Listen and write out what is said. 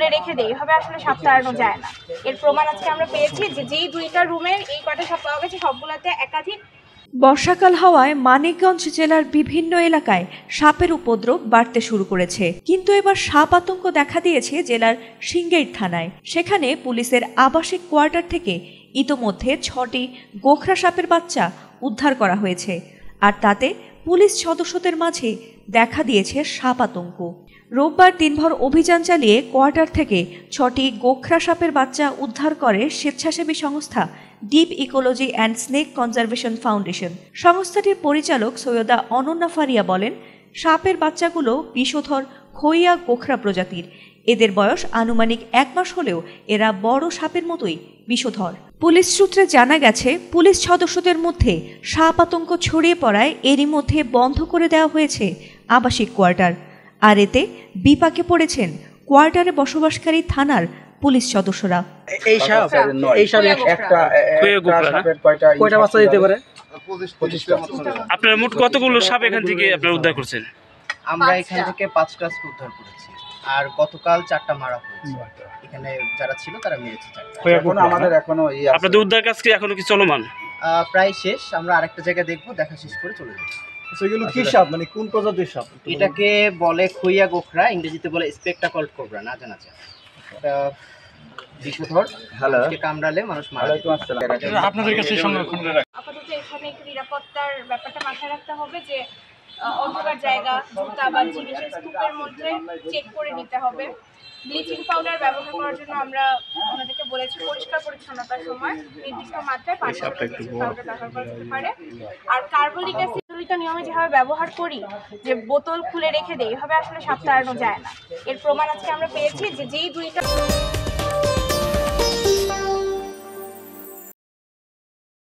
খুলে রেখে দেয়, এভাবে আসলে সাপ তাড়ানো যায় না। এর প্রমাণ আজকে আমরা পেয়েছি যে যেই দুইটা রুমের এই কটা সাপ পাওয়া গেছে সবগুলোতে একাধিক। বর্ষাকাল হওয়ায় মানিকগঞ্জ জেলার বিভিন্ন এলাকায় সাপের উপদ্রব বাড়তে শুরু করেছে, কিন্তু এবার সাপ আতঙ্ক দেখা দিয়েছে জেলার সিংগাইর থানায়। সেখানে পুলিশের আবাসিক কোয়ার্টার থেকে ইতোমধ্যে 6টি গোখরা সাপের বাচ্চা উদ্ধার করা হয়েছে, আর তাতে পুলিশ সদস্যদের মাঝে দেখা দিয়েছে সাপ আতঙ্ক। রোববার দিনভর অভিযান চালিয়ে কোয়ার্টার থেকে 6টি গোখরা সাপের বাচ্চা উদ্ধার করে স্বেচ্ছাসেবী সংস্থা deep ecology and snake conservation foundation. সংস্থাটির পরিচালক সৈয়দা অনন্যা ফারিয়া বলেন, সাপের বাচ্চাগুলো বিষধর খইয়া গোখরা প্রজাতির। এদের বয়স আনুমানিক 1 মাস হলেও এরা বড় সাপের মতোই বিষধর। পুলিশ সূত্রে জানা গেছে, পুলিশ সদস্যদের মধ্যে সাপ আতঙ্ক ছড়িয়ে পড়ায় এরই মধ্যে বন্ধ করে দেওয়া হয়েছে আবাসিক কোয়ার্টার। আর এতে বিপাকে পড়েছেন কোয়ার্টারে বসবাসকারী থানার পুলিশ সদস্যরা। আপনার মোট কতগুলো সাপ এখান থেকে আপনারা উদ্ধার করছেন? আমরা এখান থেকে 5টা উদ্ধার করেছি, আর গতকাল 4টা মারা হয়েছে। এখানে যারা ছিল তারা মেরেছে 4টা। আমাদের এখনো আপনাদের উদ্ধার কাজ কি এখনো কি চলমান? প্রায় শেষ, আমরা আরেকটা জায়গা দেখবো, দেখা শেষ করে চলে যাব। সেগুলো কি সাপ, মানে কোন প্রজাতির সাপ? এটাকে বলে খইয়া গোখরা, ইংরেজিতে বলে স্পেকটাকল কোবরা, না জানা যায়। এটা বিষধর, কামড়ালে মানুষ মারা যায়। আপনাদের কাছে সংরক্ষণ করে আপাতত এখানে একটু নিরাপত্তার ব্যাপারটা মাথায় রাখতে হবে যে অন্ধকার জায়গা, জুতা বা জিনিসের স্তূপের মধ্যে চেক করে নিতে হবে। ব্লিচিং পাউডার ব্যবহার করার জন্য আমরা ওনাদেরকে বলেছি পরিষ্কার পরিচ্ছন্নতার সময় নির্দিষ্ট মাত্রায় ব্লিচিং পাউডার ব্যবহার করা যেতে পারে। আর কার্বলিক অ্যাসিড নিয়মে যেভাবে ব্যবহার করি, যে বোতল খুলে রেখে দেয়, এভাবে আসলে সাপ তাড়ানো যায় না। এর প্রমাণ আজকে আমরা পেয়েছি যে যেই দুইটা